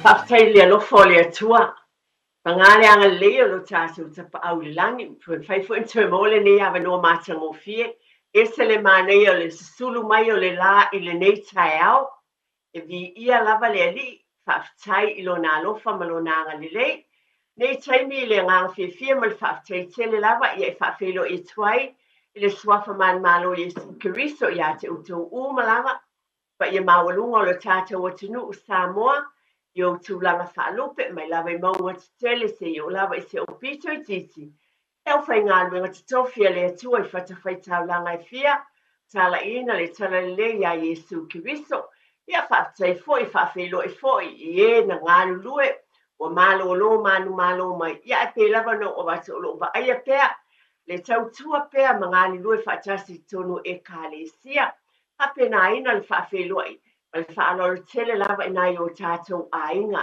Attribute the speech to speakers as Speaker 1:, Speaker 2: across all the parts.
Speaker 1: Whakatailia lo fole atua. Pangale anga leo lo tātou tapa au le langi. Whai fo intu mole ni awa no mātang o fie. Ese le mānei o le susulu mai o le la i le nei tai au. E vi ia lava le ali. Whakatai ilo nā lofa ma lo nā anga le lei. Nei taimi le nganga fie fie ma le whakatai tele lava. Ia i whakawhelo i tuai. I le suafa man malo i Kiriso ia te utou umalava. Pa ia mawalunga o le tātou atunu o Samoa. Yo tūlanga whaalupe, mai lawa I maunga te tele se yo lawa I se o pito I titi. Eo whai ngā luenga te tofia le atua I whatawhai taulanga I fia, tala ina le tala le ia Yesu Kiriso. Ia whaatai foi, whaafelo I foi, I na ngā lulue, o malo o lo manu malo mai. Ia e pe lawa no o wata o lo wa aia pea, le tautua pea ma ngā lulue whaatasi tonu e kālesia. Hape nā ina le whaafelo I. Al whaanoro tele lava ina I o tātou ainga.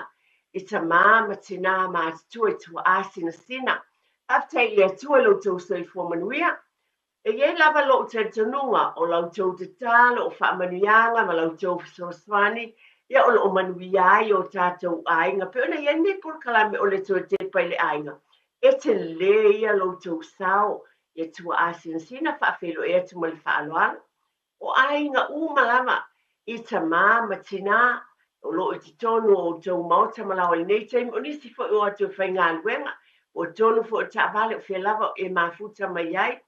Speaker 1: I ta māma tina mātua I tua āsina sina. Aftai ia tua lo tau soi fua manuia. E ye lava lo te tanunga o lau tau te talo o whaamanuianga ma lau tau soswani. Ia o lo manuia I o tātou ainga. Pe ona ia ne por kalame o le tua te pai le ainga. E te le ia lo tau sao. Ia tua āsina sina whaafelo e atu mali whaaloana. O ainga umalama. I ta māma tina, o lo I te tonu o tau mauta malawa I nei taimi, o nisi fo o atu whai ngā luenga, o tonu fo o ta vale o whai lava e mafuta mai ai,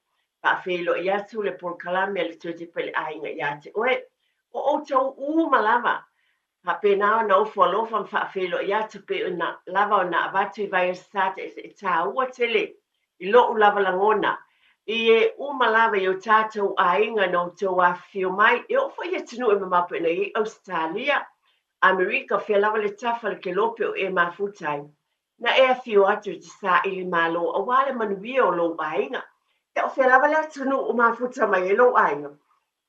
Speaker 1: pa whelo I atu le por kalame le tue te pele ainga I ate oe. O tau malama, ha pe nao na ufo alofa mfa whelo I atu pe o na lava o na avatu I vai sata e ta ua tele, I lo u lava langona. I e umalawa I o tātou ainga no tau a whio mai. E o whai atinu e mamapu ina I Australia, Amerika, whea lawa le tafa le ke lope o e mafutai. Na e a whio atu te sa ili malo, a wale manuia o lo ainga. E o whea lawa le atinu o mafuta mai e lo ainga.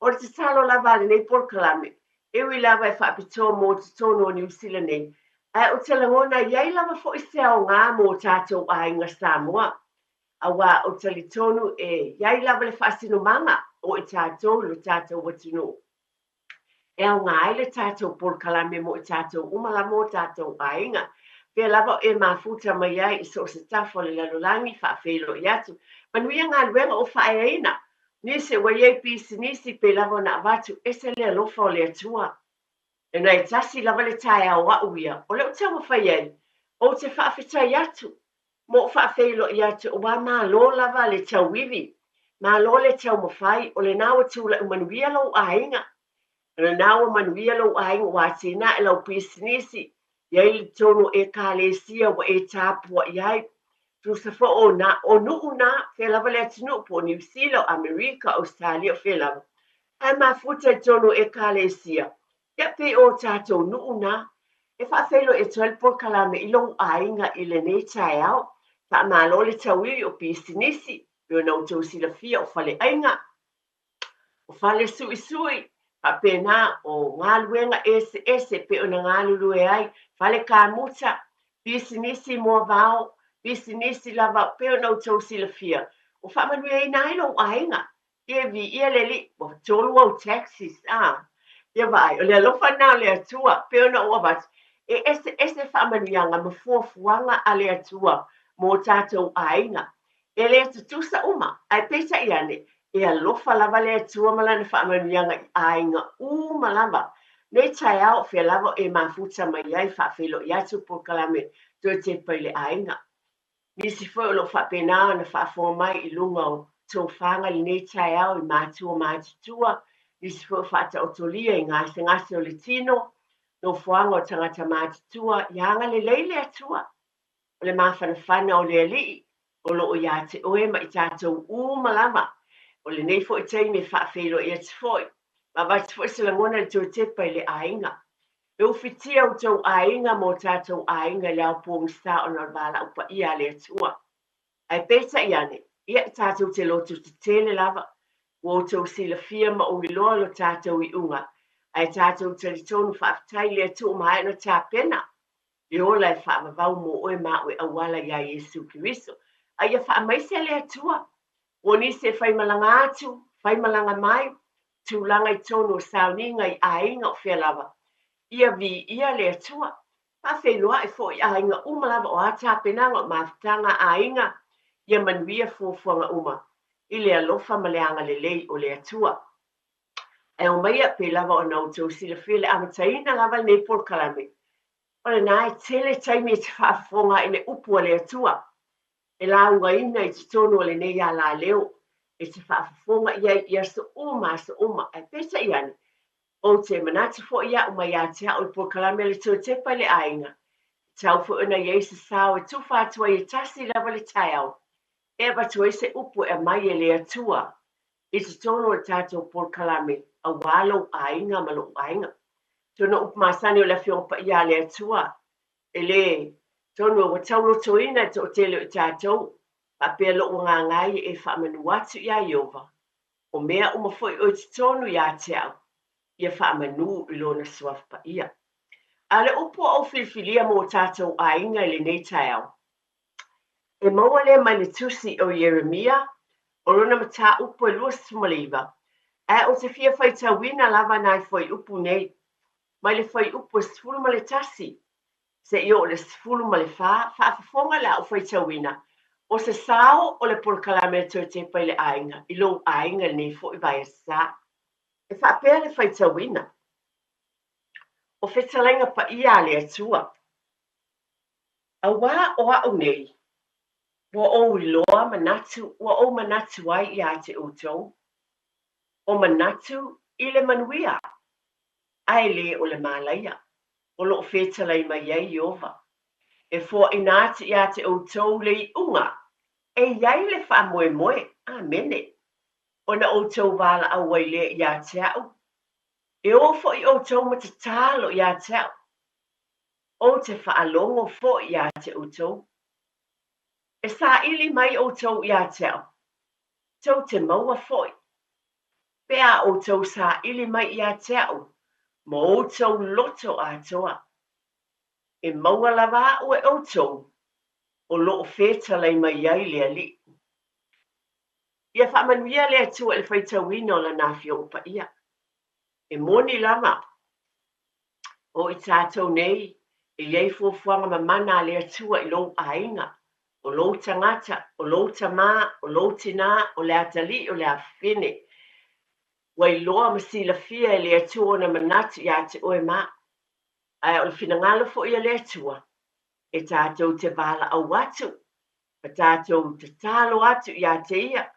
Speaker 1: O te talo lava le nei porkalame. E ui lava e whaapito mō te tono o New Zealand nei. E o te langona, iei lava fo I seo ngā mō tātou ainga Samoa. Awa o talitonu e iai lava le whaasino manga o I tātou lo tātou watino. E au ngā le tātou por kalame mo I tātou umala mo tātou ainga. Pea lava e mafuta mai ai I so se tafo le lalolangi whaafelo I atu. Manuia ngā luenga o whaeina. Nise wa iei pisi nisi pe lava na avatu e se le alofa o le atua. E nei tasi lava le tae au auia. O le o tawa whai ei. O te whaafetai atu. Mo whaafeilo I atu o wa mā lo lava le tau wiwi. Mā lo le tau mawhai o le nāua tūla o manuia lau ainga. Le nāua manuia lau ainga wa tina e lau pisinisi. Iei le tono e kālesia wa e tāpua iai. Tu sa fo o na o nuu na whea lava le atinu po New Zealand, Amerika, Australia whea lava. Ai mā futa e tono e kālesia. Ia pe o tātou nuu na. E whaafeilo e tuelpo kalame I lau ainga I le nei tai au. Pa malo le taui o pisinisi, pio na utou sila fia o fale ainga. O fale sui sui, pa pena o ngā luenga ese pe o na ngā lulue ai, fale ka muta, pisinisi mua vau, pisinisi lava, pe o na utou sila fia. O fa manue ai nai lo ainga, e vi ia leli, o tolu au taxis, ia vai, o le alofa na le atua, pe o na ua bat, e ese fa manuianga, mafuafuanga a le atua, mo tātou ainga. E le tutusa uma, ai pesa iane, e alofa lava le atua malana whaamanuianga I ainga uma lava. Nei tai au whea lava e mafuta mai ai whaafelo I atu po kalame tue te pai le ainga. Nisi fo lo whaapenao na whaafo mai I lunga o tō whanga I nei tai au I mātua mātutua. Nisi fo whaata otolia I ngase o le tino, no whanga o tangata mātutua, I anga le leile atua. O le mawhanawhana o le alii, o lo o ia te oe ma I tātou umalama. O le nei fo I teime whaafeilo I atu foi. Ma vati fo se langona le tō tepa I le ainga. Le uwhitia o tau ainga mo tātou ainga le au pōngi sa o na wala upa ia le atua. Ai peta iane, ia tātou te lotu te tele lava. O tau sila fia ma o iloa lo tātou I unga. Ai tātou te litonu whaafitai le atua ma haina tā pena. E ola e whaamavau mo oe maue awala ia Yesu Kiriso. Ai e whaamaise le atua. O ni se whaimalanga atu, whaimalanga mai, tūlanga I tono sauninga I ainga o whea lava. Ia vi ia le atua. whawhenua e fo I ainga uma lava o ata penanga o mawhtanga ainga ia manuia fuafuanga uma I le alofa ma le anga lelei o le atua. E o maia pe lava o nau tau sila while amataina lava nei por kalame. O le nā e tele taimi e te whaafonga I le upu o le atua. E la unga ina I te tonu o le nei a la leo. E te whaafonga ia so uma e pesa iani. O te manati fo ia uma ia te hao I por kalame le tau te pai le ainga. Tau fo una iei se sao e tuwha atua I tasi lava le taiao. E watu se upu e mai e le atua. I te tono o tātou por kalame a walo ainga malo ainga. Tono upu masani o la fiongpa ia le atua. E le tono o taulo toina to tele o tātou. Pa pia lo ngā ngai e whaamanu atu ia Iova. O mea umafoi o te tono ia te au. Ia whaamanu I lona suafpa ia. Ale upu au filfilia mo tātou ainga le nei taiao. E maua le mani tusi o Jeremia. O rona mata upu e luas tumaliva. E o te fia whaita wina lava nai whai upu nei. Mai le whai upu e sfulu ma le tasi. Se I o le sfulu ma le whaafafonga la o whaita wina. O se sao o le polkalame to te pai le ainga. I lo ainga nei fo I vai sa. E whaapea le whaita wina. O whetalenga pa ia le atua. A wā o au nei. Wa o iloa manatu, wa o manatu ai I a te utou. O manatu I le manuia. Ai le o le malaia. O lo whetalai mai iei Iova. E fo inati I a te utou le I unga. E iei le wha moe moe. Amene. O na utou wala au wai le I a te au. E o fo I utou ma te talo I a te au. O te wha alongo fo I a te utou. E sa ili mai utou I a te au. Tau te maua foi. Pea utou sa ili mai I a te au. Mo utou loto a toa. E maua lava o e utou. O loo feta lei mai iai le ali. Ia whaamanuia le atua le whaitawina o la nafi o pa ia. E moni lava. O I tātou nei. E iei fuafuanga ma mana le atua I lo ainga. O lo tangata, o lo tama, o lo tina, o le atali, o le awhine. Wai loa masila fia le atua na manatu ia te oe ma. Ai o le finangalo fo ia le atua. E tātou te wala au watu. E tātou te talo atu ia te ia.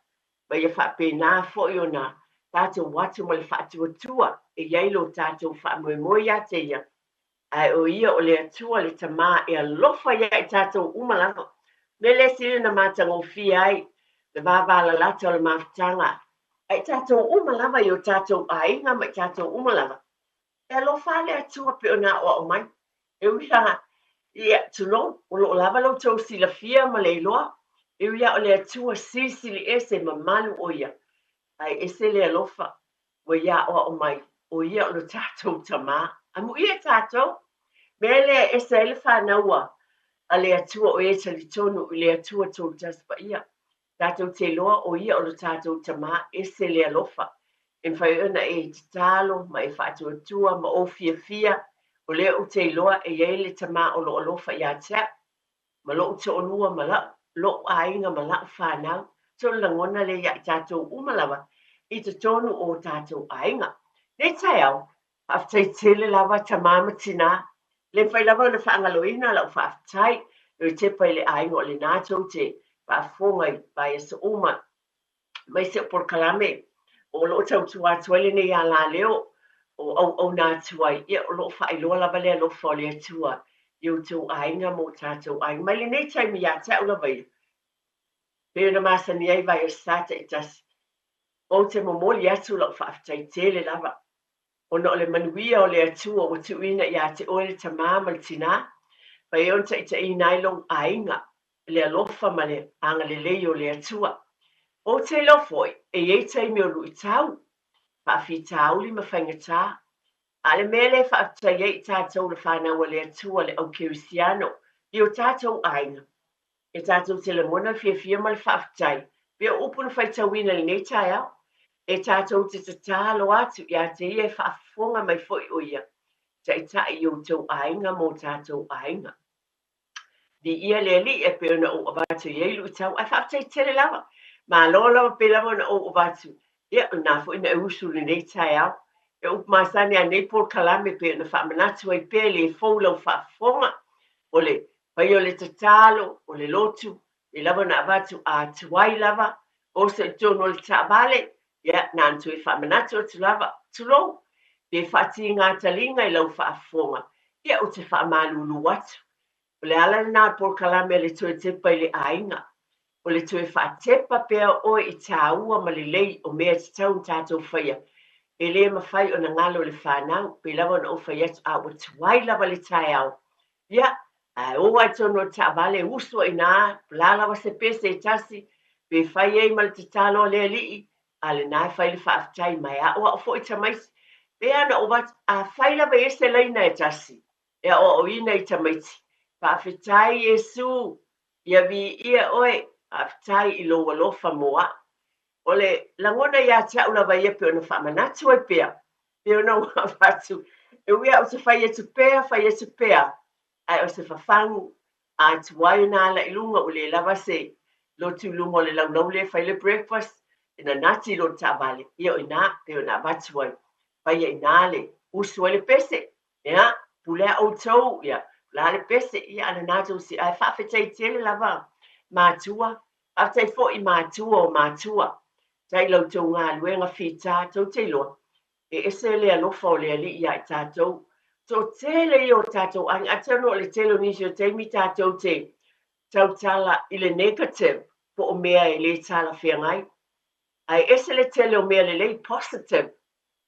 Speaker 1: Ma ia whapena fo i ona. Tātou watu ma le whaatua tua. E iailo tātou whaamoemoe ia te ia. Ai o ia o le atua le tama e alofa ia I tātou umalava. Me le sili na mātango fi ai. Le vāwala lata o le mawhtanga. Ai tātou umalava I o tātou ainga ma tātou umalava. E alofa le atua pe ona o mai. E uia ia tulong. O lo lava lo tau sila fia ma le iloa. E uia o le atua sisili ese ma malu o ia. Ai ese le alofa. O ia o mai. O ia o lo tātou tama. Amu ia tātou. Mele ese ele whanaua. A le atua o e talitonu I le atua tō taspa ia. Tātou te loa o ia o lo tātou tama ese le alofa. E whai ona e te talo, ma e whaatua tua, ma o fia, o le o te loa e le tama o lo alofa ia tea. Ma lo te onua ma la, lo ainga ma la whanau. So langona le ia tātou umalawa I te tonu o tātou ainga. Ne tai au, haftai tele lava tamama tina. Le whai lava na whaangaloina lau whaftai. Nui te pai le ainga o le nātou te whaafongai bai e sa uma. Mai se por kalame. O lo tau tua tuele nei a la leo. O nā tuai. Ia o lo whai loa lava le lo whole atua. Iu tau ainga mo tātou ainga. Mai le nei tai mi a te au lava ia. Peo na masa ni ai vai o sata I tasi. O te momoli atu lau whaftai tele lava. O no le manuia o le atua o tuina I a te oele ta māmal tina. Pai on ta I te inailong ainga. Le alofa ma le anga le leo le atua. O te lofoi e iei tai me o lui tau. Whaafi tau li ma whaingatā. A le mele whaaftai iei tātou le whanau le atua le au kerisiano. I o tātou ainga. E tātou te le mona fia ma le whaaftai. Pia upuna whaitawina le nei tai au. E tātou te talo atu I a te ia whaafonga mai foi o ia. ta i o tau ainga mo tātou ainga. Di ia le li e pe ona o avatu ye lu tau ai fa tele lava. Ma lo lava pe lava na o avatu. Ia na fo ina usu le nei tai au. E up masani a nei por kalame pe na fa manatu ai pe le fo lo fa fonga. O le pai o le tatalo o le lotu e lava na avatu a tuai lava o se tono le tabale. Ia na antu e fa manatu tu lava tu lo. Pe fa ti ngā talinga i lau fa fonga. Ia o te fa malulu watu. O le ala na por kalame le tue tepa i le ainga. O le tue whaatepa pea o i tāua ma le lei o mea te tau tātou whaia. E le mawhai o na ngalo le whanau, pe lawa na o whai atu a o tuai lava le tai au. Ia, o ai tono ta vale usua i nā, la lawa se pese e tasi, pe whai e ma le te talo le alii, a le nai whai le whaaftai mai a o fo i tamaisi. Pe ana o wat a whai lava e se leina e tasi, e o ina i tamaiti. Whaafetai Yesu, ia vi ia oe, whaafetai i lo walofa moa. O le langona ia te ula vai e pe ona whamanatu e pea. Pe ona ua whatu. E wea o se whai e tu pea. Ai o se whawhangu. A tu wai nā la ilunga o le lava se. Lo tu lunga o le laulau le whai le breakfast. Ina nati lo ta vale. Ia o ina pe ona watu ai. Whai e ina le. Usu le pese. Ia. Pulea o tau. Ia. La le pese. Ia ana nato si. Ai whaafetai tele lava. Mātua. Whaafetai fo i mātua o mātua. Tai lau tau ngā luenga whita tau te loa. E ese lea lofa o lea li ia i tātou. Tō tele i o tātou ang atano le telo nisi o teimi tātou te tau tala i le negative po o mea e le tala whiangai. Ai ese le tele o mea le lei positive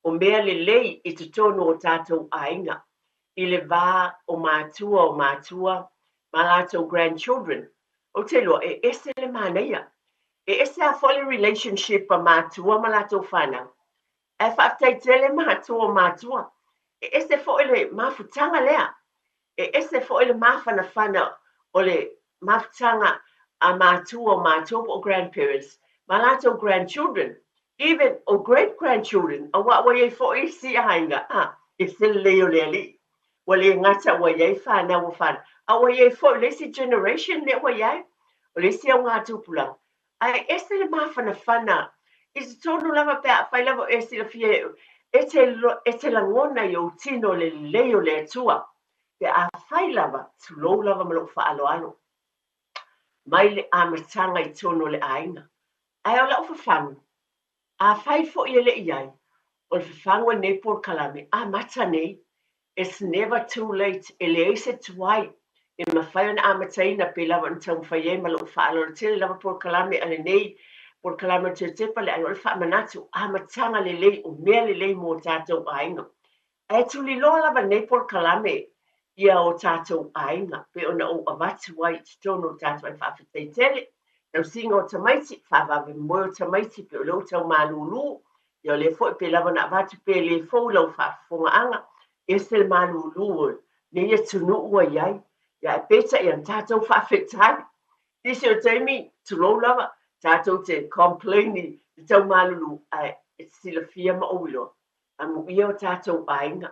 Speaker 1: o mea le lei i te tono o tātou ainga. I le vā o mātua ma lātou grandchildren. O te loa e ese le māneia. E ese a fole relationship a mātua ma lātou whanau. E whaatai tele mātua. E ese fo le mafutanga lea. E ese fo le mafana whana o le mafutanga a mātua o grandparents. Ma lātou grandchildren. Even o great-grandchildren. A wa e fo i si hainga. E se leo le li. Wa le ngata wa e whanau o whana. A wa e fo le si generation le wa e. O le si au ngā tūpulang. Ai ese le mafana whana. I se tonu lava pe a whai lava ese la fia e te langona i o tino le leo le atua. Pe a whai lava, tu lou lava malo whaalo alo. Mai le amatanga i tono le ainga. Ai o la ufa whangu. A whai fo i le iai. O le whangu nei por kalame. A mata nei. It's never too late. E le eise tuai. E mawhai ona amataina pe lava na tau whai e malo whaalo. Tele lava por kalame ane nei. Por kalama te tepa le anol wha manatu a matanga le lei o mea le lei mo tātou ainga. E tu li loa lava nei por kalame ia o tātou ainga. Pe ona o avatu wai te tono tātou ai whawhetei tele. Nau singa o tamaiti, whawave moe o tamaiti pe o leo tau malulu. Ia le fo pe lava na avatu pe le fo lau whafonga anga. E se le malulu ne ia tunu ua iai. Ia e peta ia tātou whawhetai. Isi o teimi tu lo lava. Tātou te complaini te tau malulu ai e sila fia ma oilo. A mo ia o tātou ainga.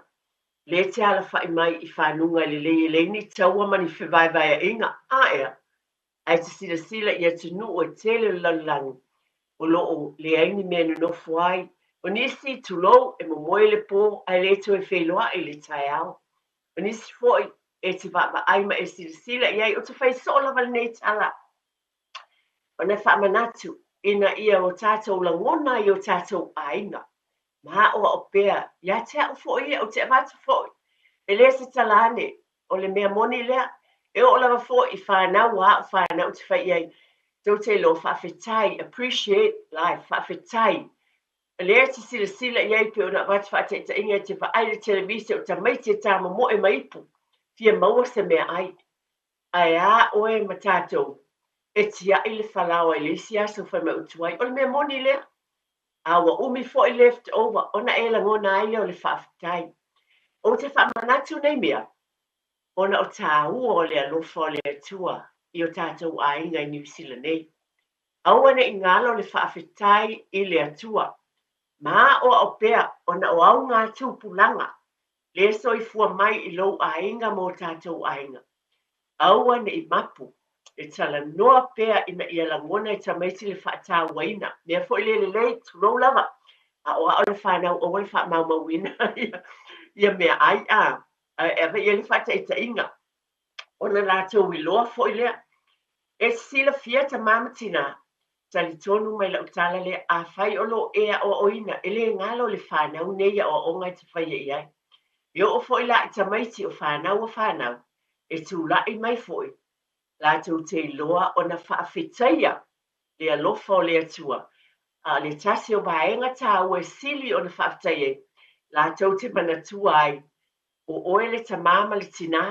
Speaker 1: Le te ala whai mai i whanunga le leini taua mani whiwai vai a inga. A ea. Ai te sila ia te nu o tele lalangi. O loo le aini mea no fuai. O nisi tu lo e mo moe le po ai le to e wheloa i le tai au. O nisi foi e te vapa aima e sila iai o te whai sola wale nei tala. Ona whamanatu, ina ia o tātou langona i o tātou ainga. Maa oa o pēr, ia te au fōi o te avatu fōi. E lea se talane, o le mea moni lea, e o lawa fōi i whanau a o whanau te whai ei. Tau te lo whawhetai, appreciate life, whawhetai. E lea te sila iei pe o na avatu whate ta inga te whaai le televisi o ta maiti ta mo e maipu. Fia maua se mea ai. Ai a oe ma tātou. E tia i le whalawa i le sia so whai mai utuai. O le mea moni lea. Awa umi fo i left over. Ona e la ngona ai o le whawhitai. O te whamanatu nei mea. Ona o tā ua o le alofa o le atua. I o tātou ainga i New Zealand nei. Aua ne i ngalo le whawhitai i le atua. Maa o pea. Ona o au ngā tūpulanga. le soifua mai I lou aiga mo tatou aiga. Aua ne I mapu, e talanoa pea ina ia lagona e tamaiti le faatauaina, mea foʻi lelelei tulou lava, a o a'o le whanau o le whaamaumauina, ia mea ai a ave ia le faataʻitaʻiga, ona latou iloa foʻi lea, e silafia tamamatina, talitonu mai laʻutala lea afai o lo ea oaʻoina, e lē galo le whanau nei a oaʻoga e tafaia I ai. Io o foʻi la I tamaiti o whanau o whanau, e tulaʻi mai foʻi, latou te iloa ona faafetaia le alofa o le atua, a le tasi o vaenga tāua e sili ona faafetaia ai, latou te manatua ai, o oe le tamā ma le tinā,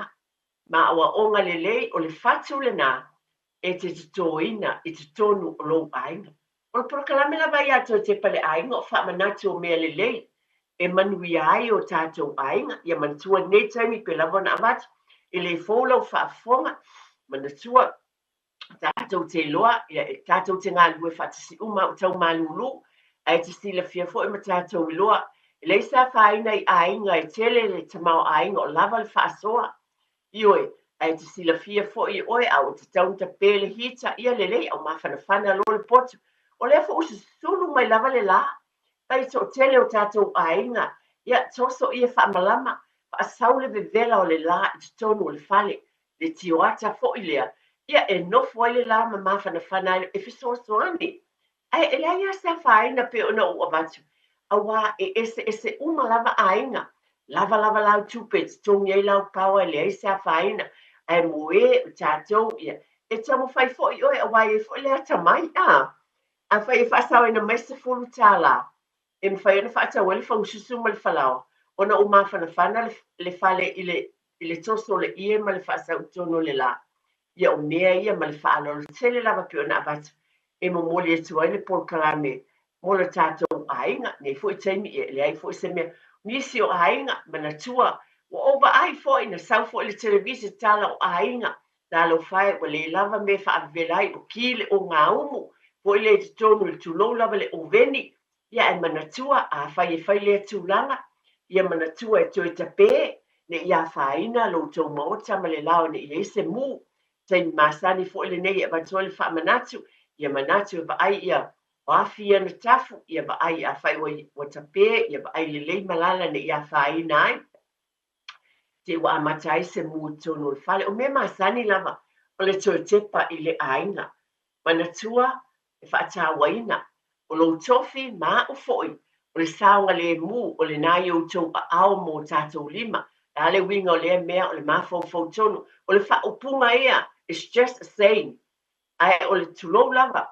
Speaker 1: ma auaʻoga lelei o le fatu lenā, e te totoina I te tonu o lou aiga. O le polokalame lava ia atou te pale aiga o faamanatu o mea lelei, e manuia ai o tatou aiga, ia manatua nei taimi pe lava ona avatu, I le fōlau faafofoga, manatua tatou te loa, ia e tatou te galue faatasiʻuma o tau malūlū, ae te silafia foʻi ma tatou iloa, e lei sa faina I aiga e tele le tamao aiga o lava le faasoa, ioe ae te silafia foʻi oe au te tautapē le hita ia lelei au mafanafana lo le poto, o lea foʻi susulu mai lava le lā, pai so tele o tatou aiga, ia toso ia faamalama, faasau le vevela o le lā I te tonu o le fale, le tioata foʻi lea, ia e nofo ai le lā ma mafanafana e fesoasoani. Ae e lea ia sa faina pe ona ua watu, auā e ese uma lava aiga, lava lau tupe, te tongi ai lau paua e lea sa faina, ae moe o tatou ia, e tamu fai foʻi oe auā e foʻi lea tamai a fai e faasau ina mai se fulu tālā, e mawhai ana whaatau le whaususu ma le whalao, ona o mafanafana le fale I le toso le ie ma le whaasau tono le la. Ia o mea ia ma le whaalolo tele lava pe ona avatu, e momoli e tuai le polkalame, mo le tātou ainga, nei fo I taimi e le ai fo I se mea, nisi o ainga, mana tua, wa oba ai fo ina sau fo le televisi tala o ainga, talo fai wa le lava me whaavelai o kile o ngā umu, fo I le tonu le tulou lava le oveni, ia e manatua a fai le tūlanga, ia manatua e toi tapē, ne ia whaina lo tau maota ma le lao ne ia se mū, tai masani fo le nei e watoa le whaamanatu, ia manatu e vaai ia wafi ana tafu, ia vaai a whai wa tapē, ia vaai le lei malala ne ia whaina ai, te wa amatai se mū tonu le whale, o me masani lava, o le toi tepa I le ainga, manatua e whaatawaina, o lo tofi ma o foi, o le saonga le mu o le nai o tau a ao mo tatou lima, a le winga o le mea o le mafau tonu, o le whaupunga ea, it's just a saying, ai o le tulou lava,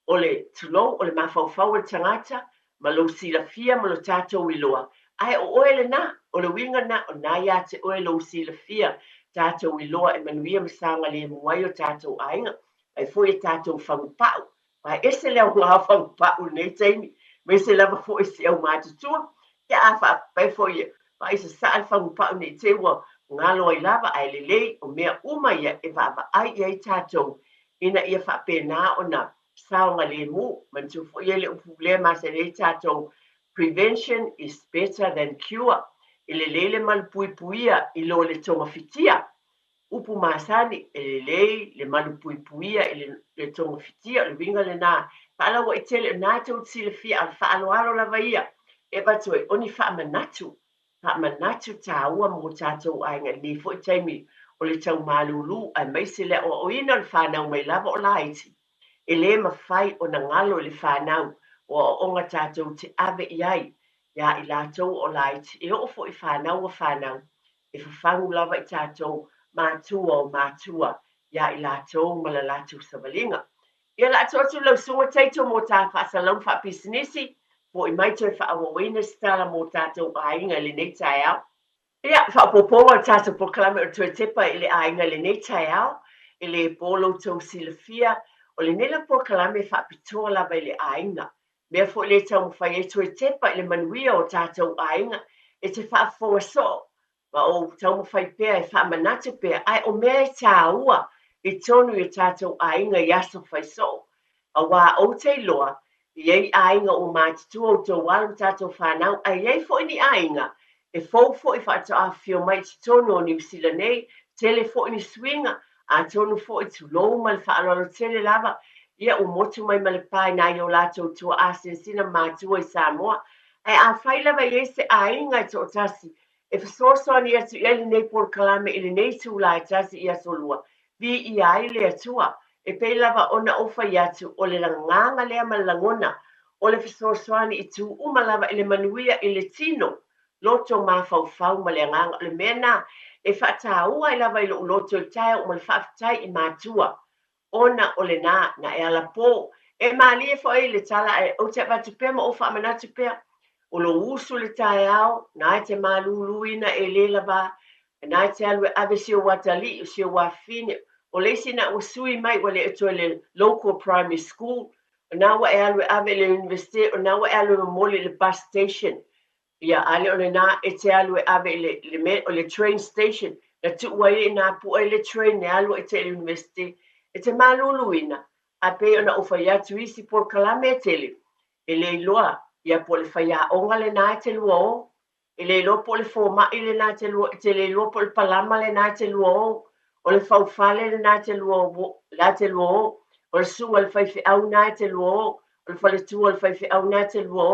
Speaker 1: o le tulou o le mafau o le tangata, ma lo silafia ma lo tatou iloa, ai o oe le na, o le winga na, o na ia te oe lo silafia, tatou iloa e manuia ma saonga le muai o tatou ainga, ai foi e tatou whangupau, Ai ese leo ngā whangpau nei teimi, me se lava fo isi au mātutua, kia a whapai fo ia, pa isa saal whangpau nei te ua, ngā loa lava ai lelei, o mea uma ia e whaava ai ai tātou, ina ia whapena o na saonga le mu, man tu fo ia le upu lea masa le tātou, prevention is better than cure, ile lele malpuipuia ilo le tonga fitia, upu masani e lei le malupuipuia le tonga fitia le winga le nā pala wa itele nā tau tila fia al whaaloalo lava ia e batu e oni whaamanatu tā ua mo tātou ainga ni fo I taimi o le tau malulu ai maise le o ina le whanau mai lava o laiti e le mawhai o na ngalo le whanau o onga tātou te ave iai ia I lātou o laiti e o fo I whanau e whawhangu lava I tātou mātua o mātua, ia I lātou ma la lātou savalinga. Ia lātou atu lau sunga teito mō tā whaasalau whaapisinisi, po I mai tau whaawawina stala mō tātou ainga le nei tai au. Ia, whaapopoa tātou proklame o tue tepa I le ainga le nei tai au, I le polo tau silafia, o le nela proklame whaapitoa lava I le ainga. Mea fo le tau mwhai e tue tepa I le manuia o tātou ainga, e te whaafonga so, ma o tau mawhai pēr e whaamanatu pēr, ai o mea I tā ua, I tonu I tātou ainga I aso whai so. A wā o te loa, I ei ainga o mātitua o tō walu tātou whanau, ai ei fo ni ainga, e fou foʻi faatoʻafio mai totonu o niusila nei tele foʻi ni suiga a tonu foʻi tulou ma le faaloalo tele lava ia ua motu mai ma le paina o latou tuaasesina matua i Samoa e a fai lava iai se aiga e toʻatasi e fesoasoani atu i ai lenei polokalame i lenei tula e tasi ia solua vi ia ai le atua e pei lava ona ofa i atu o le lagaga lea ma le lagona o le fesoasoani i tuuma lava i le manuia i le tino loto mafaufau ma le agaga o le mea na e faatāua i lava i loo loto i tae o ma le faafetai i matua ona o le na e ala pō e malie foʻi le tala e o te avatu pea ma o faamanatu pea o lo usu le taeao na e te maluluina e lē lava na e te alu e ave sio watali o sio wafine o leisi na ua sui mai ua le atoe le local primary school na ua e alu e ave le university o na ua e alu e moli le bus station ia ale o le na e te alu e ave o le train station na tuua i na pua i le train e alu e te university e te maluluina a pe ona o fai atu isi por kalame e tele e le iloa ia po le faiaʻoga lenā e te lua o e le iloa po le fomaʻi lenā te le iloa po le palama lenā te lua o le faufale lenā te lua o o le suga le faifeʻauna e te lua o le faletua le faifeʻauna e te lua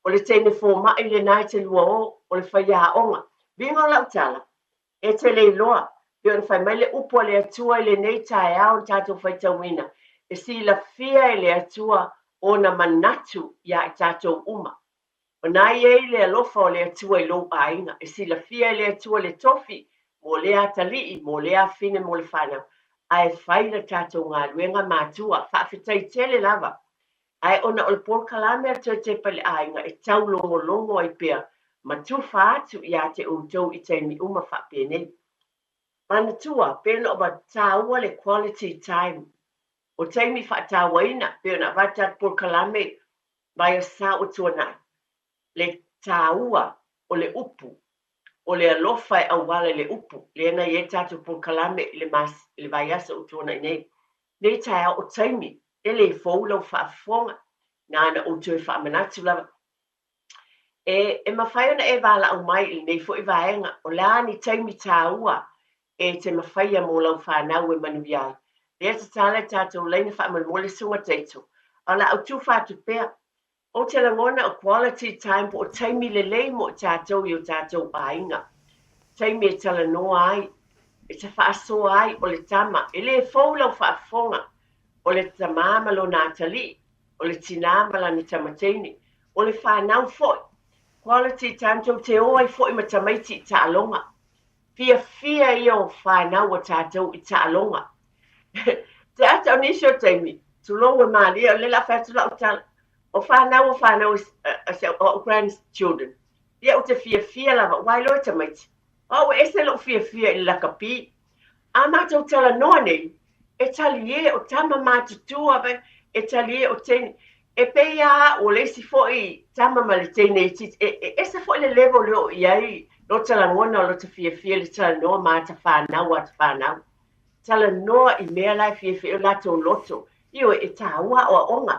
Speaker 1: o le teine fomaʻi lenā te lua o le faiaʻoga viga o laʻutala e te le iloa pe ona fai mai le upu a le atua i lenei taeao tatou faitauina e silafia e le atua ona manatu ia i tatou uma ona ai le alofa o le atua i lou aiga e silafia i le atua le tofi mo le atalii mo le afine mo le fanau ae fai le tatou galuega matua faafetai tele lava ae ona o le polokalame atoe te paleaiga e taulogologo ai pea ma tufa atu iā te outou i taimi uma faapenei manatua pe ona o tāua le quality time o taimi faatauaina pe ona avata atu polokalame mai o sa o tuanaʻi le tāua o le upu o le alofa e auala le upu lena iai tatou polokalame i le vaiasa o tuanaʻi nei taeao o taimi e lē fou lau faafofoga na ana outou e faamanatu lava e mafai ona e valaau mai i lenei foʻi vaega o le a ni taimi tāua e te mafaia mo lau fanau e manuia ai lea tatala e tatou laina faamalemole suga taito a la autu fatupea o te lagona o quality time po o taimi lelei mo tatou i o tatou aiga taimi e talanoa ai e te faasoa ai o le tama e lē fou lau faafofoga o le tamā ma lona atalii o le tinā ma lani tamateini o le fanau foʻi quality time tou te o ai foʻi ma tamaiti i taʻaloga fia ia o fanau o tatou i taʻaloga te ata o nisi o taimi tulou e malia o le laʻafeatulaʻutala o fanau o grandchildren ia o te fia lava uai loa tamaiti o ese loo fia i le lakapi a matou talanoa nei e talie o tama matutua e talie o tene e peia o leisi foʻi tama ma le teine e ese foʻi le level leo i ai lo talagona o lo te fia le talanoa ma ta fanau atu fanau talanoa i mea lai fia o latou loto io e tāua o aʻoga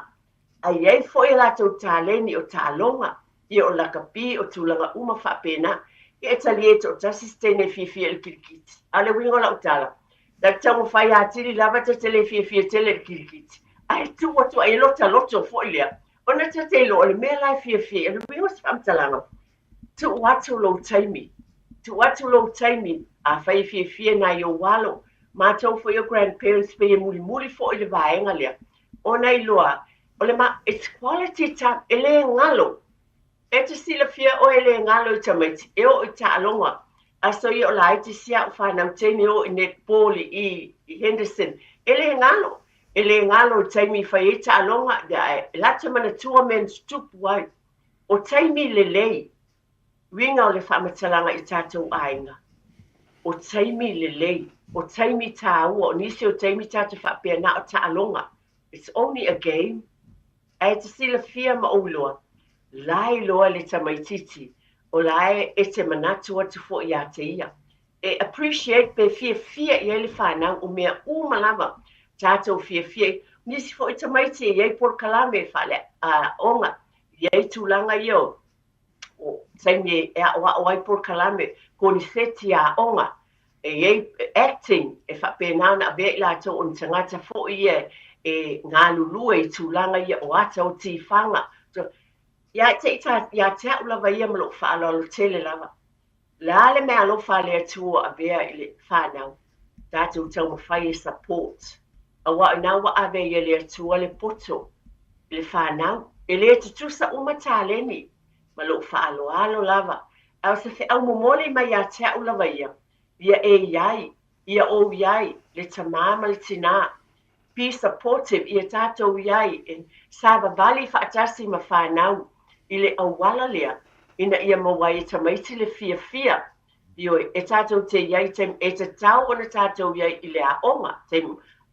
Speaker 1: ai ai foʻi latou taleni o tāloga ia o lakapi o tulaga uma faapena ia e talie toʻatasi setene fia le kilikiti a le uiga o laʻutala na taumafai atili lava te tele fia tele le kilikiti ae tuatua ai loto foʻi lea ona tatei loa o le mea lai fia le uiga o se faamatalaga tuʻu atu lou taimi a fai fia na i o walo matou foi o grandparents pe muli foʻi le vaega lea ona iloa o le it's quality time e lē galo e te silafia o e lē galo i tamaiti e o i taʻaloga a so ia o la ai te siaʻu fanauteni o i netball i Henderson e lē galo i taimi fai e taʻaloga e lata manatua men tupu ai o taimi lelei uiga o le faamatalaga i tatou aiga o taimi lelei o taimi tāua o nisi o taimi tatou faapena o taʻaloga it's only a game ae te silafia ma ouloa lai loa le tamaititi o lae e te manatu atu foʻi iā te ia e appreciate pe fia i ai le fanau o mea uma lava tatou fia nisi foʻi tamaiti i ai polokalame faaleaʻoga i ai tulaga ia o o taimi e o ai por kalame ko ni seti a onga e acting e whapena na be la to on tangata fo e ngā lulu e tūlanga ia o ata o tifanga. So, ia te ulawa ia malo whaalo tele lava. La le mea lo whale atua a bea i le whanau. Tātou tau mawhai e support. A wa nā wa ave ia le atua le poto i le whanau. E le tutusa uma tāleni ma lo whaalo alo lava. Au se whi au momole mai a te ulawa ia. Ia e iai, ia o iai, le tamama le tina. Be supportive ia tātou iai e Sava Valley whaatasi ma whanau i le awala lea ina ia mawai e tamaiti le fia io e tātou te iai e te tau ona tātou iai i le aonga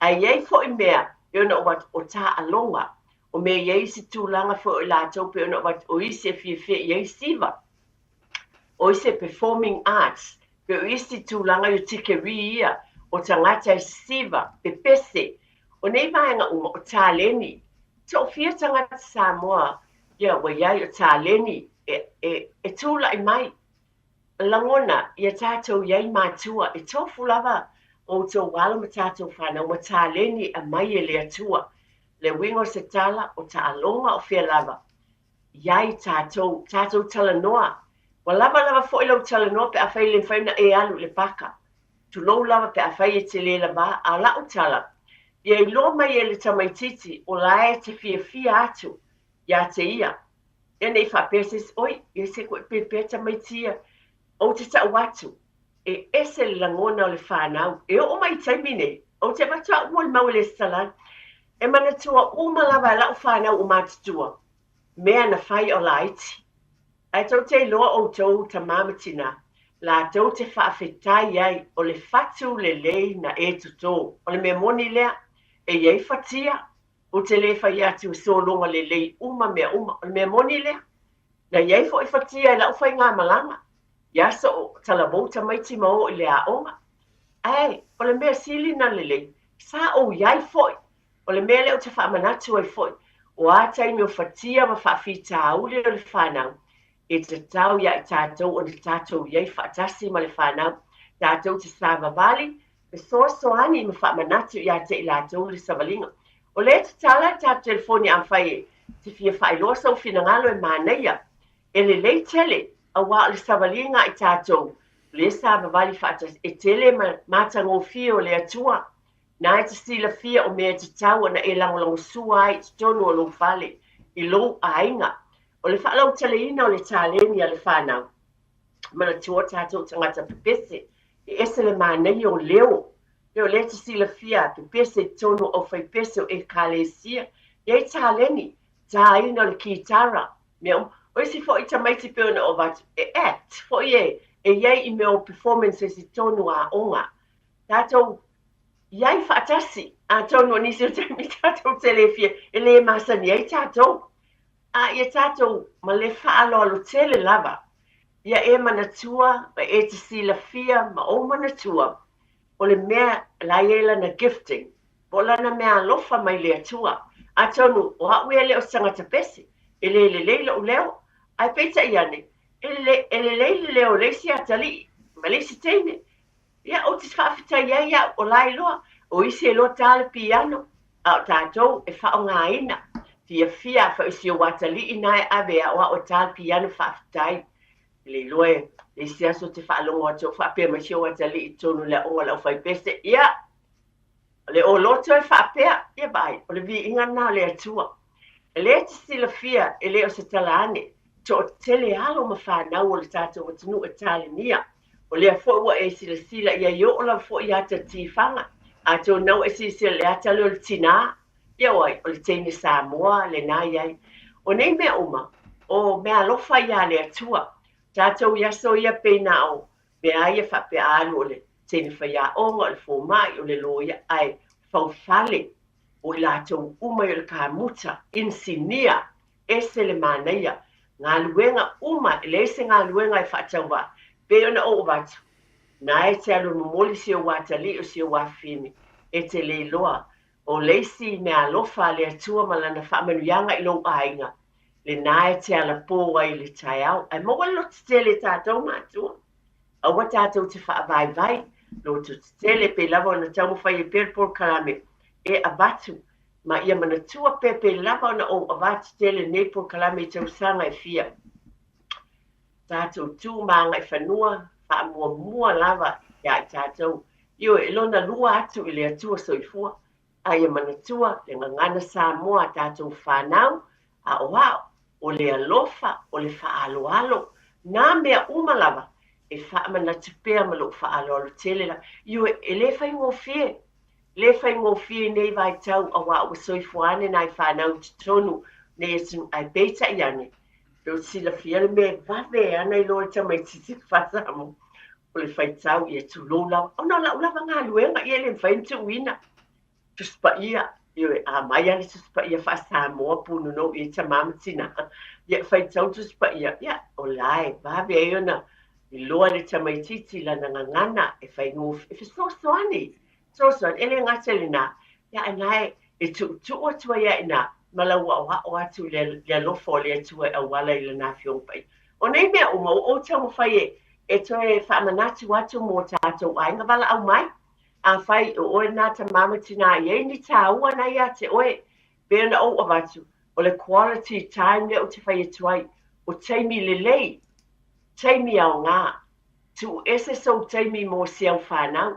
Speaker 1: a iai fo i mea i ona wat o tā alonga o mea iai si tūlanga fo i lātou pe ona wat o isi e fia iai siva o isi performing arts pe o isi tūlanga i tikeri ia o tangata i siva pe pese o nei vaenga uma o tāleni. Te o fia tangata Samoa, ia wa iai o tāleni, e tūla i mai. Langona, ia tātou iai mātua, e tofu lava o tō wala ma tātou whanau, ma tāleni a mai e le atua. Le wingo se tala o ta alonga o fia lava. Iai tātou talanoa. Wa lava fo ilau talanoa pe a whai le whaina e alu le paka. Tu lou lava pe a whai e te le lava, a la o tala. Ia I lo mai e le tamaititi o la e te fia atu, ia te ia. Ia nei whapesis, oi, ia se koe pepe tamaitia, o te tau atu. E ese le langona o le whanau, e o mai taimine, o te matua ua le mau le salan, e mana tua uma lava la o whanau o mātutua, mea na whai o la iti. Ai tau te loa o tau ta mamatina, la tau te whaafetai ai o le fatu le lei na e tuto, o le mea moni lea, e iei fatia, o te le whai atu solonga le lei uma, o le mea moni lea. Na iei fo I fatia e lau whai ngā malanga. Ia so o talabouta maiti mao I le aonga. Ai, o le mea sili na le lei. Sa o iai foi. O le mea leo te whaamanatu ai foi. O atai mi o fatia ma whaafita auli o le whanau. E te tau ia I tātou o le tātou iei whaatasi ma le whanau. Tātou te Sava Valley. E soani ma whaamanatu ia te I lātou le savalinga. O le te tala tā telefoni a whai te fia whailosa o whinangalo e māneia. E le lei tele a wā le savalinga I tātou. Le Sava Valley whaatas e tele mātango fia o le atua. Nā e te sila fia o mea te tau ana e langolango sua ai te tonu o lo whale I lo a inga. O le whaalau tele ina o le tāleni a le whanau. Mana tua tātou tangata pepese. E ese le mānei o leo. Leo le te sila fia, pe pese tono o whai pese o e kālesia. Iei tāleni, tā ina le kitara. Mea o isi fo I tamaiti peona o watu. E act, fo e iei I mea performances I tono a onga. Tātou, iei whaatasi. A tono nisi o taimi tātou telefia. E le masani, iei tātou. A ia tātou, ma le whaalo alo tele lava. Ia e manatua, ma e te sila fia, ma o manatua. O le mea laiela na gifting. Po lana mea lofa mai le atua. A tonu, o haue leo sangata pesi. E le leila o leo. Ai peita iane. E le leila leo leisi atali. Ma leisi teine. Ia o te whaafita ia o lai loa. O isi e loa tāle piano. A o tātou e whao ngā ina. Fia isi o watali inai avea o tāle piano whaafitai. Le loe, le siaso te whaalongo atu whaapea ma sio watali I tonu le onga lau whai pese. Ia, le o loto e whaapea, ia bai, o le vi inga nā le atua. Le te sila fia, e le o se talane, to o tele alo ma whanau o le tātou o tunu e tāle nia. O le a fo ua e sila ia yo o la fo I ata tifanga. A tō nau e sila le ata le o le tina. Ia oi, o le teine Samoa, le nā iai. O nei mea uma, o mea lofa ia le atua. Tātou ia so ia peina o, mea ia whape alu o le tene whaia onga o le fōmai o le loia ai whauwhale o I lātou umai o le kāmuta, insinia, ese le māneia, ngā luenga uma, le ese ngā luenga e whaatau wā, pe ona o watu, nā e te alu momoli si o watali o si o wafini, e te le loa, o leisi mea lofa le atua malana whaamanuianga I lo ainga, le nā te ala pō ai le tai au. Ai maua lo te tele tātou mātua. Aua tātou te whaavai lo te tele pe lava ona tau mawhai e Pēr Kalame e abatu. Ma ia manatua pe lava ona o avatu tele nei Pēr Kalame tau sanga e fia. Tātou tū maanga e whanua, mua lava ia i tātou. Io e lona lua atu i le atua soifua. Ai e manatua le ngangana Samoa tātou whanau, a oao, o le alofa, o le whaaloalo. Nā mea umalava, e whaamana tupea ma lo whaaloalo tele la. Io e le whai ngofie. Le whai ngofie nei vai tau a wā ua soifuane nai whanau tonu nei esu ai beita i ane. Peo sila fiale me vave ana i loa tamai titi whasamo. O le whai tau i e tu lolau. O na lava ngā luenga i e le whaintu uina. Tuspa ia, io a mai ani tuspa ia fa Samoa punu no i ta mamatina. Ia fai tau tuspa ia, ia o lai, vave e ona, i loa le tamaititi la ngangana, e fai nguf, e fi sosoani, ele ngata le na, ia anai, e tu atua ia ina, malaua o atu le lofo le atua e wala i le na fiongpai. O nei mea uma o tamu fai e toe whaamanatu atu mō tātou ai, ngā wala au mai, a fai o oe nā ta mamatina i ni tā ua na ia te oe bea na o avatu o le quality time le o te whai atuai o teimi le lei teimi au ngā tu ese so teimi mō siau whanau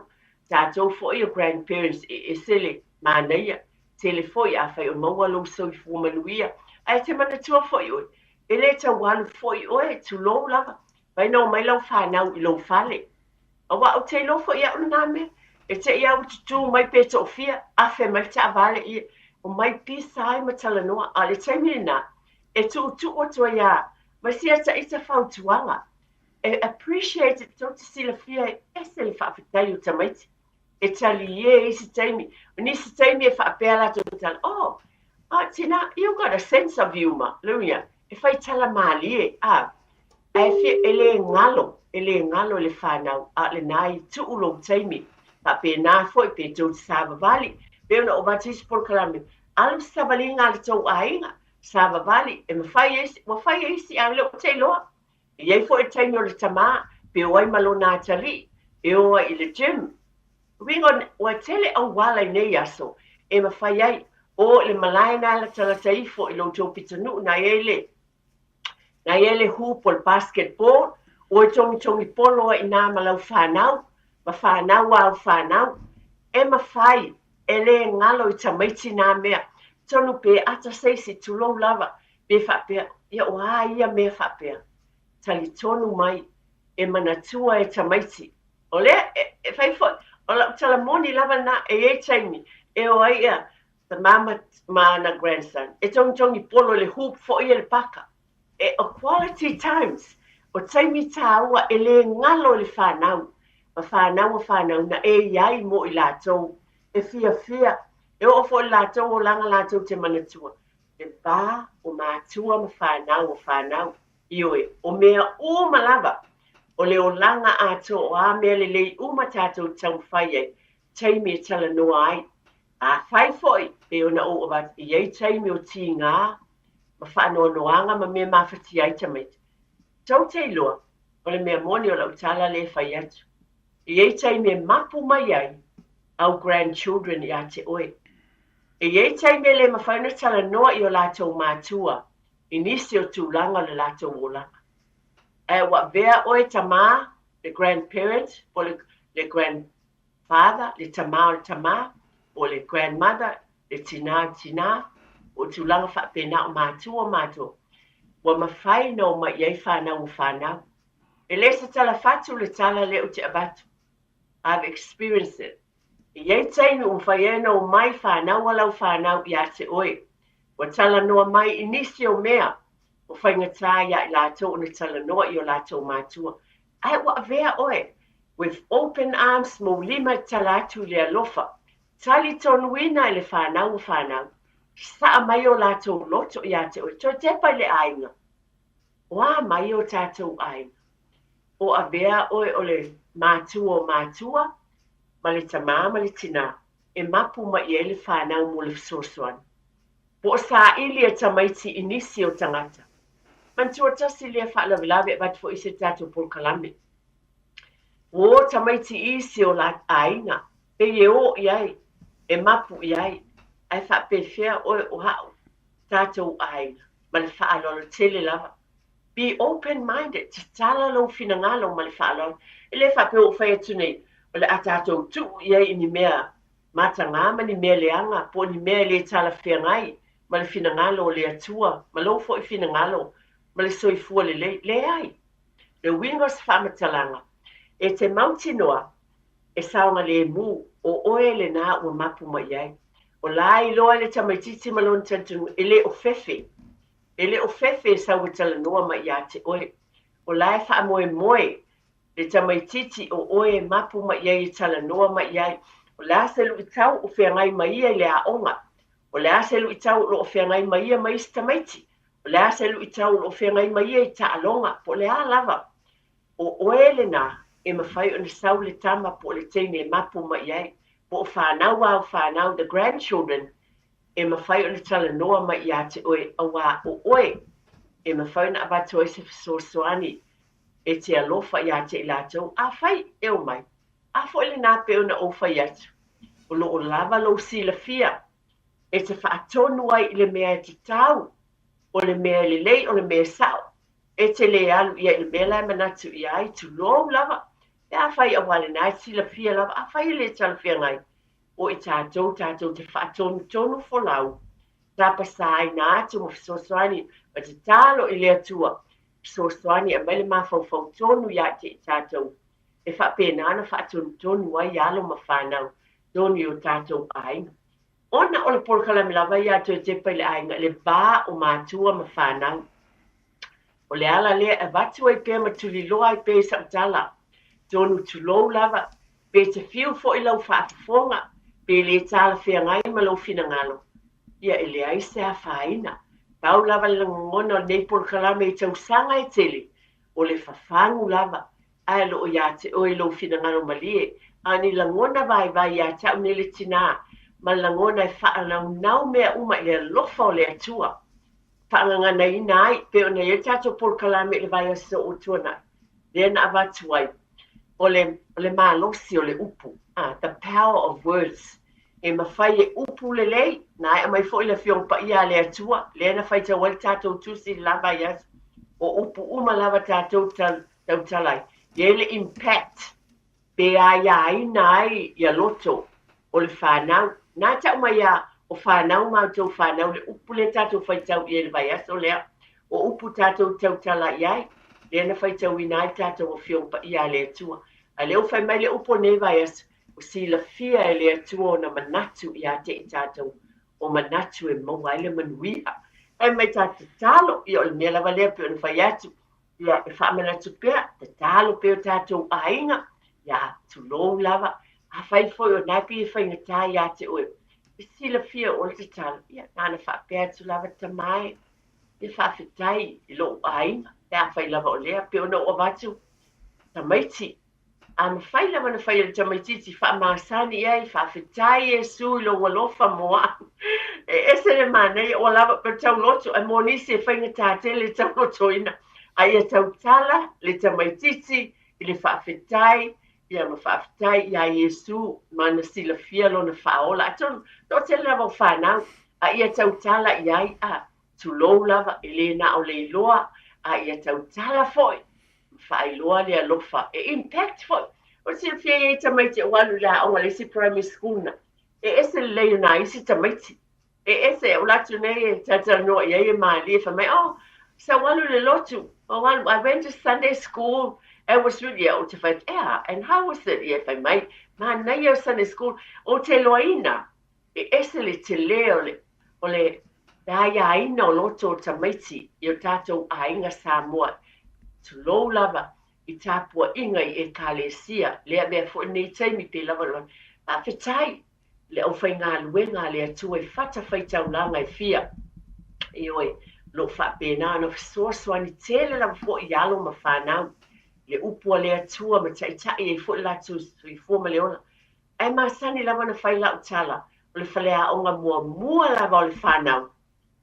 Speaker 1: tātou foi o grandparents e sele māneia tele foi a fai o maua lo soi fumanuia ai te manatua foi oe e le ta walu foi oe tu lo lava vai no mai lau whanau i lo fale awa o te lo foi a una me e te ia ututu mai pe tofia a fe mai ta vale i o mai pisa ai matala noa a le taimina e tu o to ia ma sia ta ita fautuanga e appreciate it to sila fia e se le fa fitai o tamaiti e tali e isi taimi ni si taimi e fa pela to tal oh tina you got a sense of humor luia e fai tala mali e fi ele ngalo le fanau a le nai tu lo taimi pa pe na foi pe to sava vali pe no ovatis por kalame alu savali ngal to ainga sava vali e mafai esi a le te lo e foi taimi o le tama pe oi malona tali e o i le gym wingon wa tele o wala nei aso e mafai ai o le malaina la tala taifo i lo to pitanu na ele hoop basketball o tongi polo ina malau fanau ma whanau au whanau, e mawhai, e le ngalo i tamaiti nā mea, tonu pe ata seisi tu lou lava, pe whapea, ia o ia mea whapea, tali tonu mai, e manatua e tamaiti, o lea, e whaifoi, o la tala moni lava na e taimi, e o ia, the mama na grandson, e tongi polo le hoop fo ia le paka, e o quality times, o taimi tāua e le ngalo le whanau, whanau na e iai mo i lātou, e fia, e o fo lātou o langa lātou te manatua. E bā o mātua ma whanau, ioe, o mea o malava, o le o langa ato o a mea le lei uma tātou tau whai e, teimi e tala noa ai. A whai foi, e o na o avat, i ei teimi o ti ngā, ma whanau noanga ma mea mawhati ai tamait. Tau te iloa, o le mea moni o lau tala le whai atu. I ei taimi e mapu mai ai, au grandchildren i a te oe. I ei taimi le mawhaina tala noa i o lātou mātua, i nisi o tūlanga le lātou o langa. E wa vea oe tamā, le grandparent, o le grandfather, le tamā o le tamā, o le grandmother, le tina, o tūlanga whapena o mātua. Wa mawhaina o mai ei whanau. E le sa tala fatu le tala le o te abatu. I've experienced it. I ei taimi whaiena o mai whanau alau whanau i a te oe. Wa tala noa mai inisi o mea. O whaingatā ia i lātou na tala noa i o lātou mātua. Ai wa vea oe. With open arms mo lima talatu le alofa. Tali tonuina i le whanau. Saa mai o lātou loto i a te oe. Toi tepa le ainga. Wa mai o tātou ainga. O a vea oe o le mātua, ma le tamā, ma le tina, e mapu ma i ele whanau mo le sosoan. po sa ili e tamaiti inisi o tangata. Mantua tasi lea whaalawilawe e bat fo ise tātou polkalame. O tamaiti isi o la ainga, pe ye o iai, e mapu iai, ai whapewhia o hao tātou ainga, ma le whaalolo tele lava. Be open-minded, te tala lo fina ngalo ma le whaalolo. E le whapeo o whai atu nei, o le a tātou tu iai ni mea matanga, ma ni mea leanga, po ni mea le tala whia ngai, ma le fina ngalo o le atua, ma lo fo i fina ngalo, ma le soifua le ai. Le wingos whamatalanga, e te mauti noa, e saunga le mu, o oe le nā ua mapu mai ai. O lai loa le tamaititi malon tantunu, e le o fefe. E le o fefe e sau tala noa mai ia te oe. O lai wha moe moe, le tamaititi o oe mapu mai ai e tala noa mai ai. O le aselu i tau o whiangai mai ia le aonga. O le aselu i tau o whiangai mai ia mai tamaiti. O le aselu i tau o whiangai mai ia i ta alonga. Po le a lava. O oe le nā, e mawhai o na sau le tama po le teine mapu mai ai. Po o whanau au whanau, the grandchildren, e mawhai o na tala noa mai ia te oe awa o oe. E mawhai na abato e se fisosoani, e te alofa ia te ilatou, a whai e o mai. A fo le nā peo na o whai atu. O lo o lava lo sila fia, e te whaatonu ai i le mea e te tau, o le mea le lei, o le mea sao. E te le alu ia i le mea lai manatu ia ai, tu lo lava. E a whai a wale nai sila fia lava, a whai le tala fia ngai. O i tātou te whaatonu tonu fo lau. Tapa sai nā atu mo fisosoani, ma te talo i le atua. Fisosoani a mele mawhau tonu ia te tātou. E whapena whaatonu tonu ai alo ma whanau. Doni o tātou ainga. Ona o le polkalame lava ia tu e te pai le ainga, le bā o mātua ma whanau. O le ala lea e watu ai pēr ma tuli loa ai pēr sa utala. Tonu tulou lava, pēr te fiu fo i lau whaafafonga, pēr le tala whea ngai ma lau fina ngalo. Ia e le aise a whaina. Tau lava le ngona o nei polkalame i tau sanga e tele. O le whawhangu lava, ai lo o ia te oi lau fina ngalo malie. Ani la ngona vai ia tau ne le tina, ma la ngona e whaanau nau mea uma i le lofa o le atua. Whaanganga nei nai, pe o nei e tato polkalame le vai aso o tuana. Le na avatu ai. O le malosi o le upu. The power of words. E mawhai e upu le lei, nai a mai fo i le fiong pa ia le atua. Le na whai tau wale tato tusi lava ias. O upu uma lava tato tau talai. Ye le impact. Pe a iai nai ia loto o le whanau. Nā tau mai a o whanau mātou whanau le upu le tātou whai tau i le vai aso lea. O upu tātou tau tala iai. Le na whai tau i nai tātou o fiong pa ia le atua. A leo whai mai le upo ne vai aso. O si la fia e le atua o na manatu i a te i tātou. O manatu e maua ele manuia. E mai tātou talo i o le mea lava lea pe o na whai atu. Ia e wha manatu pea, te talo pe o tātou ainga. Ia tu lou lava. A whai foi o napi e whai ngata i a te oe. E si la fia o le te talo. Ia nana wha pea tu lava tamai. Ia wha whitai i lo ainga. Ia whai lava o lea pe o na o watu. Tamaiti. A ma whai lava na whai le tamaititi wha maasani ai. Wha whitai e sui lo walofa moa. E ese le manei o lava pe tau loto. E mo nisi e whai ngata te le tau loto ina. Ai e tau tala le tamaititi i le wha whitai. Ia ma whaafitai ia Iesu ma na sila fia lo na whaola. Aton, no te lava o whanau. A ia tau tala iai a tulou lava e le na o le iloa. A ia tau tala foi. Whailoa le alofa. E impact foi. O sila fia ia tamaiti o walu la o wale si primary school na. E ese le na isi tamaiti. E ese o latu nei e tata no ia e maa lia whamai. Oh, sa walu le lotu. O walu, I went to Sunday school. I was really out to find, yeah, and how was it if I might? Man, na yo Sunday school, o te loina, e esele te leo o le daya ina o loto o tamaiti, i o tātou a inga Samoa, tu lou lava, i tāpua inga i e kālesia, lea mea fo nei taimi pe lava lava, a whetai, le au whai ngā luenga le atu e whata whai tau langa e fia, i oe, lo whapena, no fisoaswani tele lava fo i alo ma whanau, le upua le atua ma taitai e fo la tu i fo ma leona. Ai ma sani lava na whai lau tala, o le whale a onga mua lava o le whanau.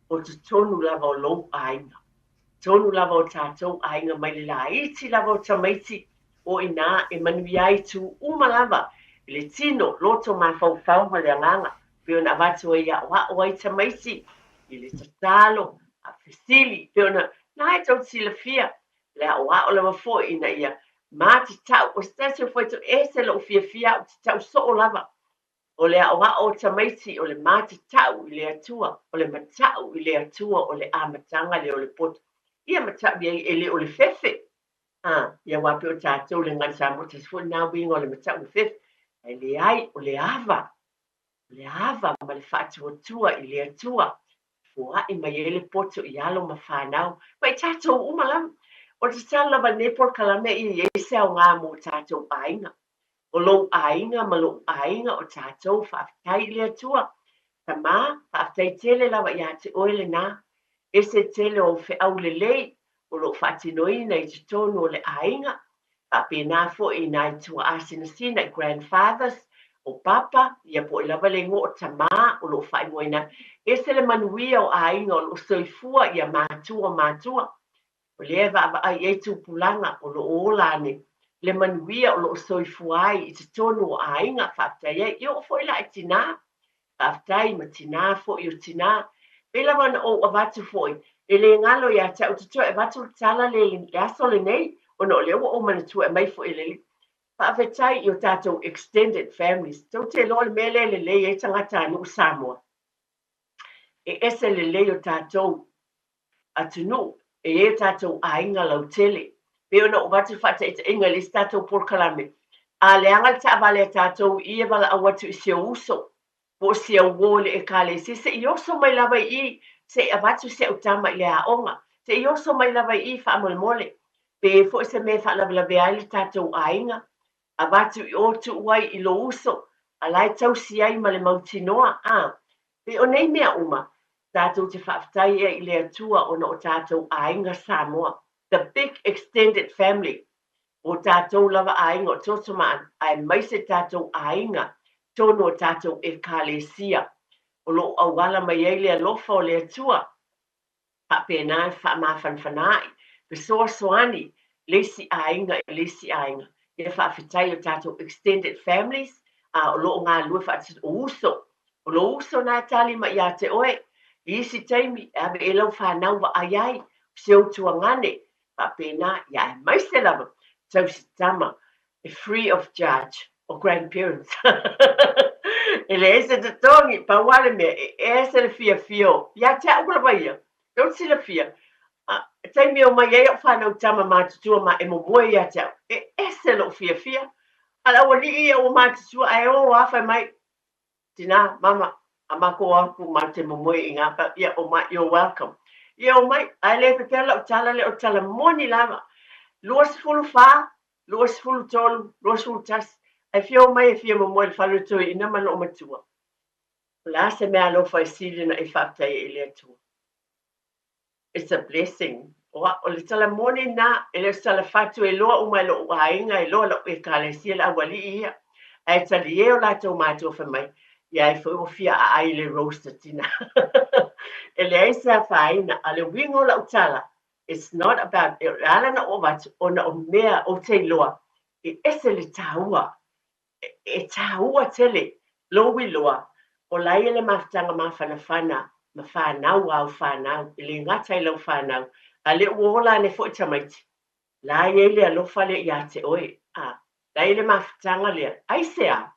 Speaker 1: o te tonu lava o lou ainga. Tonu lava o tātou ainga mai le la iti lava o tamaiti o ina e manui ai tu uma lava le tino loto mafau ma le anganga pe ona watu e ia o ai tamaiti i le tatalo a fesili pe ona nai tau sila fia le o lava fo ina ia ma te tau o stasi foi to ese lo fia o te tau so o lava o le o tamaiti o le ma te tau i le atua o le matau i le atua o le amatanga le o le poto ia matau i le o le fefe ia wape o tātou le ngana sa mo te sifo nā winga o le matau le fefe e le ai o le ava ma le whātua i le atua fua i mai e le poto i alo ma whanau mai tātou umalam o te tala ba nepor kalame i e sao ngā mo tātou ainga o lo ainga ma lo ainga o tātou whaafitai le atua ta mā whaafitai tele lawa i ate oele nā e se tele o whi au le lei o lo whatinoi nei te tonu o le ainga a pēnā fo i nai tua asina sina i grandfathers o papa ia po i lava le ngō o ta mā o lo whai moina e se le manuia o ainga o lo soifua ia mātua o le eva ai e tupulanga o lo olane le manuia o lo soifua ai i te tonu o ainga whaafitai e i o fo i la i tina whaafitai ma tina fo i o tina pe lava na o avatu fo i e le ngalo ia ta o te tua e vatu tala le aso le nei o no le o manatua e mai fo i le whaafitai i o tātou extended families tau te lo le mele le lei e tangata anu Samoa e ese le lei o tātou atunu e tātou ainga lau tele pe ona o vatu whata i te inga le tātou porkalame a le anga ta vale tātou i e wala awatu i se uso po se wole e kale se i oso mai lava i se avatu se utama i le aonga se i oso mai lava i whaamole pe fo se me whaalawalawe ai le tātou ainga avatu i otu uai i lo uso a lai tau si ai ma le mautinoa pe o nei mea uma tātou te whaafitai e i le atua o no tātou ainga Samoa the big extended family o tātou lava ainga o totomaan ai mai se tātou ainga tono o tātou e kālesia o lo awala mai ei le alofa o le atua pa pēnā e whaamawhanwhanai pe soa soani lesi ainga e whaafitai o tātou extended families o lo ngā lua whaatit o uso nā tali ma ia te oe i isi taimi abe e lau whanau wa aiai se o tuangane pa pēnā ia e mai se lava tau si tama free of charge o grandparents ele ese te tongi pa wale me ese le fia ia te aukura vaia don't see the fear taimi o mai e o whanau tama mātutua ma e mo moe ia te ese lo fia ala wali i o mātutua e o awhai mai tina mama amako aku ma te mo moe i ngapa ia o mai you're welcome ia o mai ai le pe pela o tala moni lava luas fulu fa luas fulu tolu luas fulu tas ai fio mai e fia mo moe falu tu ina malo o matua la se me alo fa silina e fakta e le tu it's a blessing o le tala moni na ele sala fatu e loa uma lo ainga e loa e kale sia la wali ia ai tali e o la to mato fa mai ia e fo fia ai le roaster tina ele ai sa faina ale wingo la utala it's not about ala naovat ona o mea o te loa e ese le taua e taua tele lo wi loa o lai ele maftanga mafana ma whanau au whanau ele ngata i lau whanau a le uola ne fo tamaiti la ele alofa le ia te oe la ele maftanga lea ai sea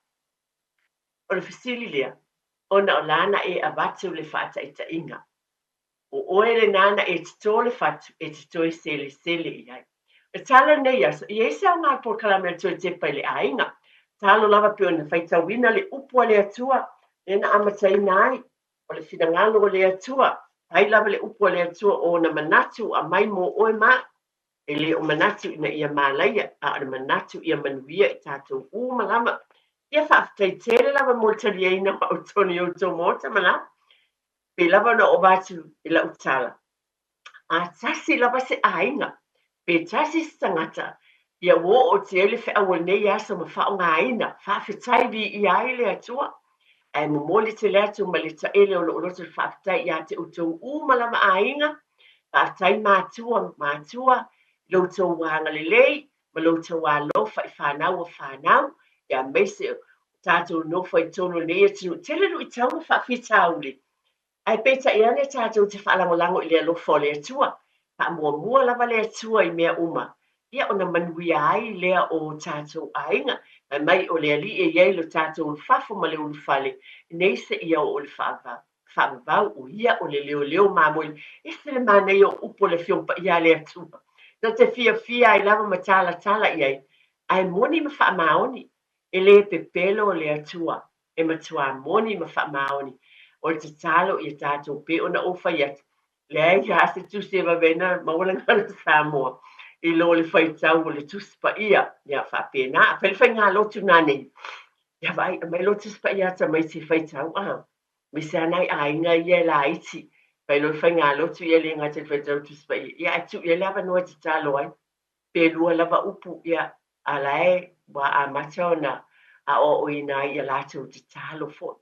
Speaker 1: o le fasili lea ona o lana e avatu le fata ita inga o oele nana e te tole fatu e te toi sele iai e tala nei aso i eise au ngā por kalamea toi te pai le ainga talo lava pe ona faita wina le upua le atua e na amatai nai o le finangalo o le atua ai lava le upua le atua o na manatu a mai mo oe ma e le o manatu ina ia malaia a o manatu ia manuia i tātou malama ia whaafitai tere lava mo tari eina o toni o tō mōta malama pe lava na o batu i la utala a tasi lava se ainga pe tasi tangata ia wo o te ele whi awal nei asa ma whao ngā ina whaafitai vi i ai le atua ai momoli te lea tu ma le taele o lo te whaatai ia te utou umalama ainga, whaatai mātua, lo tau wanga le lei, ma lo tau alofa I whanau, ia meise tātou nofa I tono lea tinu, tele lu I tau ma whaafitauli. Ai peta ia ne tātou te whaalangolango I le alofa o le atua, mua lava le atua I mea uma. Ia ona manuia ai lea o tātou ainga, mai o le ali e iei lo tātou fafo ma le ulufale, nei se ia o le whaavau o ia o le leo mamoi, e se le manei o upo le fiompa ia le atua. Na te fia I lava ma tala iei, ai moni ma whaamaoni, e le pepelo o le atua, e matua moni ma whaamaoni, o te talo I tātou pe ona ofa ia, le ai ia se tu se vavena maulangana Samoa. I lo le whaitau o le tuspa ia whapena, a pele whai ngā lotu nane. Ia vai, mai lo tuspa ia ta mai si whaitau, mi se anai ainga ia la iti, pai lo whai ngā lotu ia le ngā te whaitau tuspa ia atu ia lava noa te talo ai, pe lua lava upu ia a lae, wa a matona, a o ina ia lato te talo fo.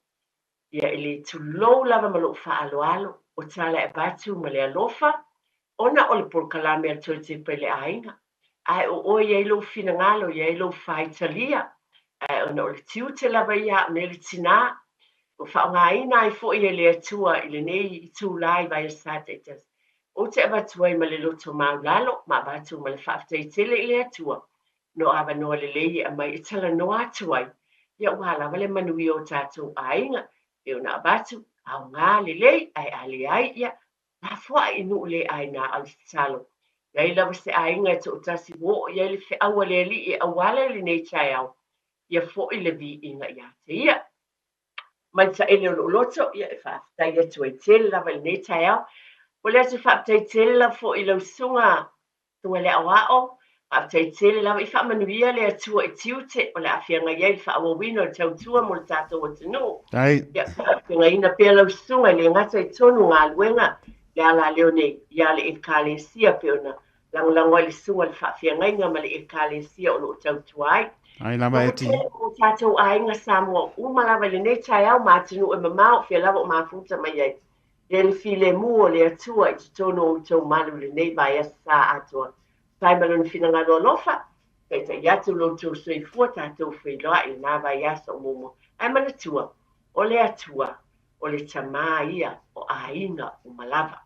Speaker 1: Ia ili tu lou lava malo wha alo, o tala e batu ma le alofa, ona o le porkalame al tō te pele ainga. Ai o iei lo fina ngalo, iei lo whaitalia. Ai ona o le tiu te lava ia, me le tina. O whaonga ina I fo ia le atua, I le nei I tū lai vai a sāteitas. O te abatua I ma le loto maulalo, ma abatu ma le whaaftai tele I le atua. No awa noa le lei a mai I tala no atuai. Ia wala wale manui o tātou ainga. E ona abatu, au ngā le lei, ai ale ai ia. Na fua inu le aina al salo. Ia lava se ainga te o tasi wo, ia le fe awa le ali I awala le nei chai au. Ia fo I le vi inga ia te ia. Mai ta ele o loto, ia e whaafitai atu e tele lava le nei chai au. O le atu whaafitai tele la fo I lau sunga tunga le awao. Whaafitai tele lava I whaamanuia le atua I tiute o le awhianga ia I whaawawino o tautua mo le tātou o tino. Ia whaafhianga ina pia lau sunga le ngata I tonu ngā luenga. Le ala leo nei, ia le ekalesia pe ona langolango le sunga le whaafiangainga ma le ekalesia o lo tautuai.
Speaker 2: Ai lava e ti.
Speaker 1: O tātou ainga Samoa, umalawa le nei tai au mātinu e mamau, fia lava o māfuta mai ai. Le file mua le atua I tono o tau malu le nei vai asa atua. Tai malon fina ngaro lofa, kei ta iatu lo tau sui fua tātou whiloa I nā vai asa o momo. Ai mana tua, o le atua, o le tamā ia o ainga o malava.